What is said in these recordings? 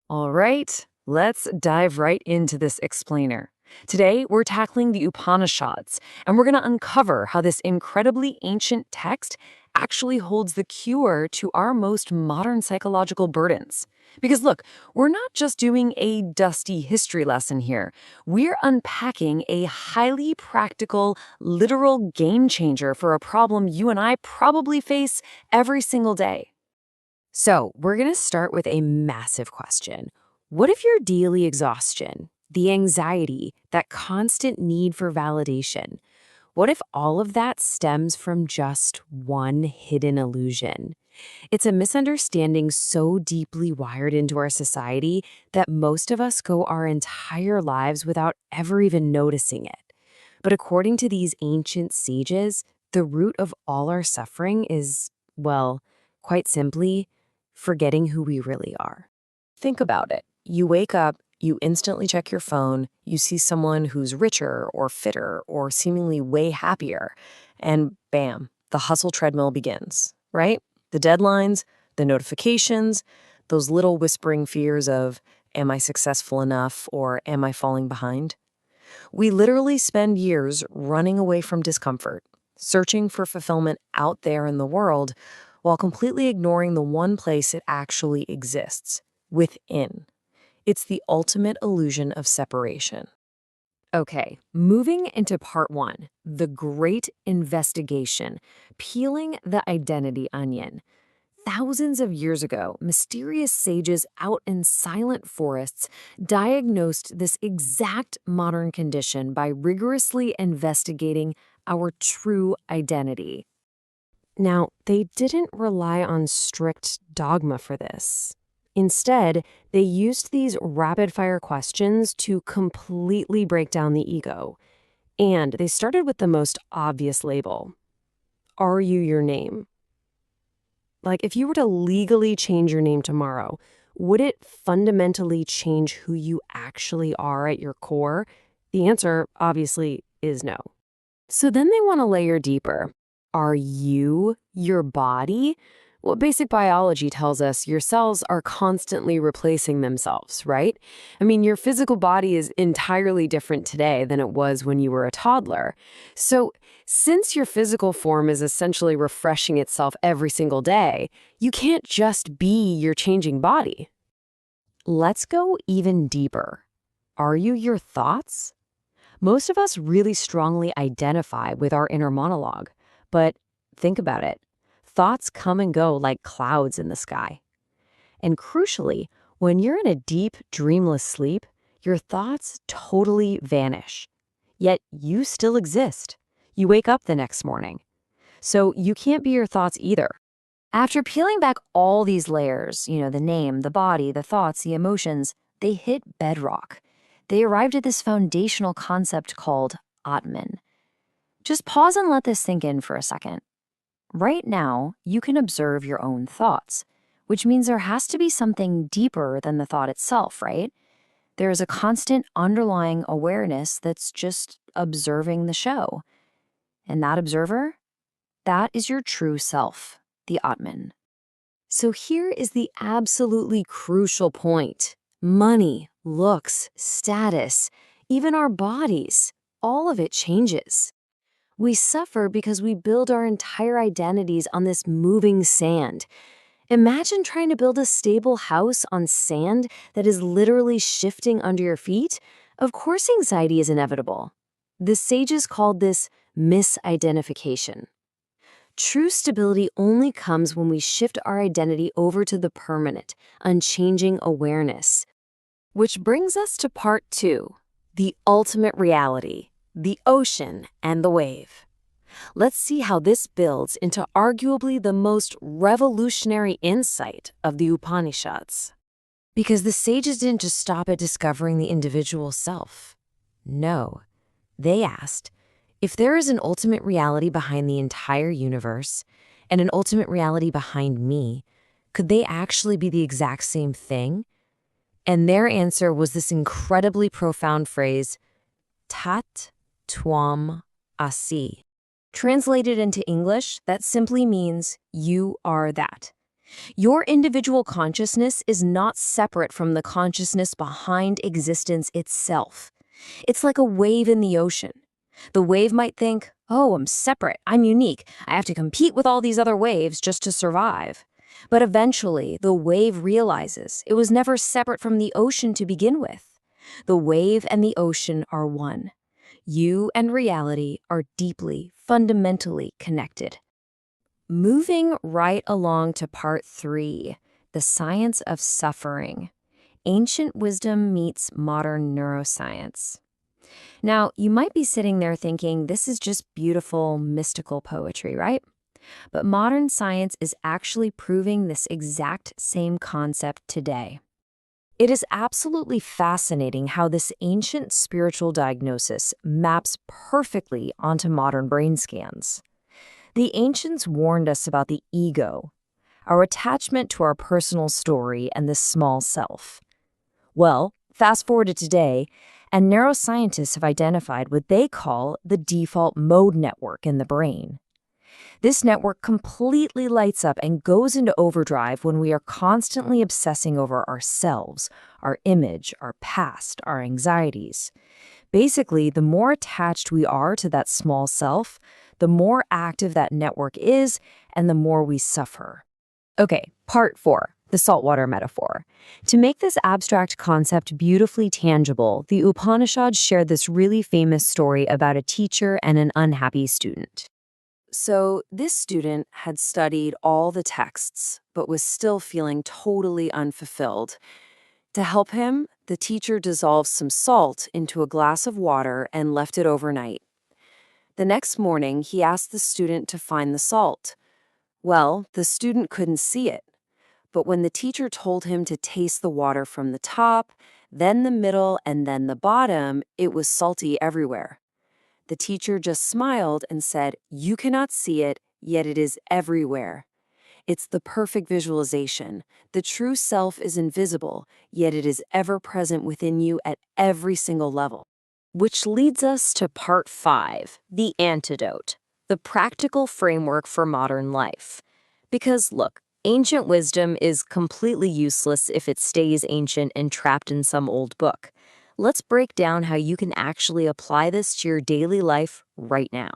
All right, let's dive right into this explainer. Today, we're tackling the Upanishads, and we're going to uncover how this incredibly ancient text actually holds the cure to our most modern psychological burdens. Because look, we're not just doing a dusty history lesson here. We're unpacking a highly practical, literal game changer for a problem you and I probably face every single day. So, we're going to start with a massive question. What if your daily exhaustion, the anxiety, that constant need for validation, what if all of that stems from just one hidden illusion? It's a misunderstanding so deeply wired into our society that most of us go our entire lives without ever even noticing it. But according to these ancient sages, the root of all our suffering is, well, quite simply, forgetting who we really are. Think about it. You wake up, you instantly check your phone, you see someone who's richer or fitter or seemingly way happier, and bam, the hustle treadmill begins, right? The deadlines, the notifications, those little whispering fears of, am I successful enough or am I falling behind? We literally spend years running away from discomfort, searching for fulfillment out there in the world, while completely ignoring the one place it actually exists, within. It's the ultimate illusion of separation. Okay, moving into part one, the great investigation, peeling the identity onion. Thousands of years ago, mysterious sages out in silent forests diagnosed this exact modern condition by rigorously investigating our true identity. Now, they didn't rely on strict dogma for this. Instead, they used these rapid-fire questions to completely break down the ego. And they started with the most obvious label. Are you your name? Like, if you were to legally change your name tomorrow, would it fundamentally change who you actually are at your core? The answer, obviously, is no. So then they want to layer deeper. Are you your body? Well, basic biology tells us your cells are constantly replacing themselves, right? I mean, your physical body is entirely different today than it was when you were a toddler. So, since your physical form is essentially refreshing itself every single day, you can't just be your changing body. Let's go even deeper. Are you your thoughts? Most of us really strongly identify with our inner monologue, but think about it. Thoughts come and go like clouds in the sky. And crucially, when you're in a deep, dreamless sleep, your thoughts totally vanish. Yet you still exist. You wake up the next morning. So you can't be your thoughts either. After peeling back all these layers, the name, the body, the thoughts, the emotions, they hit bedrock. They arrived at this foundational concept called Atman. Just pause and let this sink in for a second. Right now, you can observe your own thoughts, which means there has to be something deeper than the thought itself, right? There is a constant underlying awareness that's just observing the show. And that observer, that is your true self, the Atman. So here is the absolutely crucial point. Money, looks, status, even our bodies, all of it changes. We suffer because we build our entire identities on this moving sand. Imagine trying to build a stable house on sand that is literally shifting under your feet. Of course, anxiety is inevitable. The sages called this misidentification. True stability only comes when we shift our identity over to the permanent, unchanging awareness. Which brings us to part two, the ultimate reality. The ocean and the wave. Let's see how this builds into arguably the most revolutionary insight of the Upanishads. Because the sages didn't just stop at discovering the individual self. No, they asked, if there is an ultimate reality behind the entire universe and an ultimate reality behind me, could they actually be the exact same thing? And their answer was this incredibly profound phrase, tat Twam Asi. Translated into English, that simply means you are that. Your individual consciousness is not separate from the consciousness behind existence itself. It's like a wave in the ocean. The wave might think, oh, I'm separate, I'm unique, I have to compete with all these other waves just to survive. But eventually, the wave realizes it was never separate from the ocean to begin with. The wave and the ocean are one. You and reality are deeply, fundamentally connected. Moving right along to part 3, the science of suffering. Ancient wisdom meets modern neuroscience. Now, you might be sitting there thinking this is just beautiful, mystical poetry, right? But modern science is actually proving this exact same concept today. It is absolutely fascinating how this ancient spiritual diagnosis maps perfectly onto modern brain scans. The ancients warned us about the ego, our attachment to our personal story and the small self. Well, fast forward to today, and neuroscientists have identified what they call the default mode network in the brain. This network completely lights up and goes into overdrive when we are constantly obsessing over ourselves, our image, our past, our anxieties. Basically, the more attached we are to that small self, the more active that network is, and the more we suffer. Okay, part 4, the saltwater metaphor. To make this abstract concept beautifully tangible, the Upanishads shared this really famous story about a teacher and an unhappy student. So, this student had studied all the texts, but was still feeling totally unfulfilled. To help him, the teacher dissolved some salt into a glass of water and left it overnight. The next morning, he asked the student to find the salt. Well, the student couldn't see it. But when the teacher told him to taste the water from the top, then the middle, and then the bottom, it was salty everywhere. The teacher just smiled and said, "You cannot see it, yet it is everywhere." It's the perfect visualization. The true self is invisible, yet it is ever present within you at every single level. Which leads us to part 5, the antidote, the practical framework for modern life. Because look, ancient wisdom is completely useless if it stays ancient and trapped in some old book. Let's break down how you can actually apply this to your daily life right now.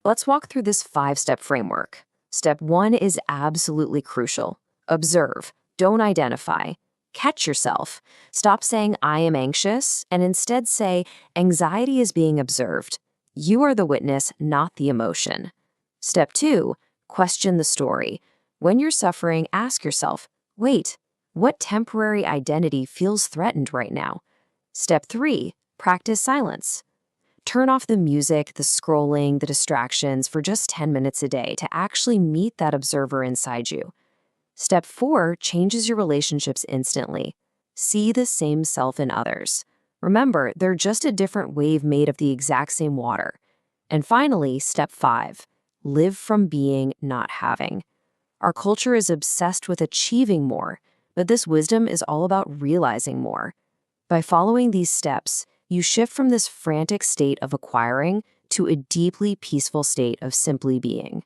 Let's walk through this 5-step framework. Step 1 is absolutely crucial. Observe, don't identify. Catch yourself. Stop saying, "I am anxious," and instead say, "Anxiety is being observed." You are the witness, not the emotion. Step 2, question the story. When you're suffering, ask yourself, wait, what temporary identity feels threatened right now? Step 3, practice silence. Turn off the music, the scrolling, the distractions for just 10 minutes a day to actually meet that observer inside you. Step 4 changes your relationships instantly. See the same self in others. Remember, they're just a different wave made of the exact same water. And finally, step 5, live from being, not having. Our culture is obsessed with achieving more, but this wisdom is all about realizing more. By following these steps, you shift from this frantic state of acquiring to a deeply peaceful state of simply being.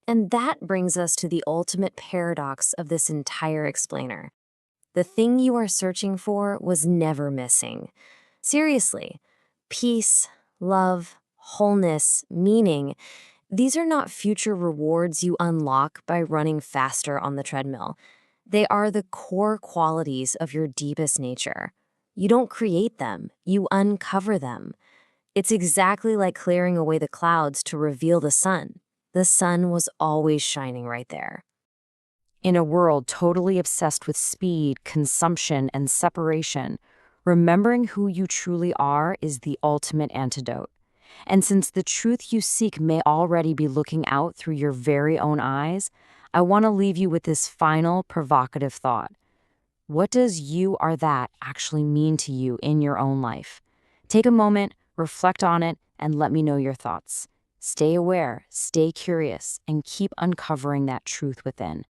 And that brings us to the ultimate paradox of this entire explainer. The thing you are searching for was never missing. Seriously, peace, love, wholeness, meaning, these are not future rewards you unlock by running faster on the treadmill. They are the core qualities of your deepest nature. You don't create them, you uncover them. It's exactly like clearing away the clouds to reveal the sun. The sun was always shining right there. In a world totally obsessed with speed, consumption, and separation, remembering who you truly are is the ultimate antidote. And since the truth you seek may already be looking out through your very own eyes, I want to leave you with this final provocative thought. What does "you are that" actually mean to you in your own life? Take a moment, reflect on it, and let me know your thoughts. Stay aware, stay curious, and keep uncovering that truth within.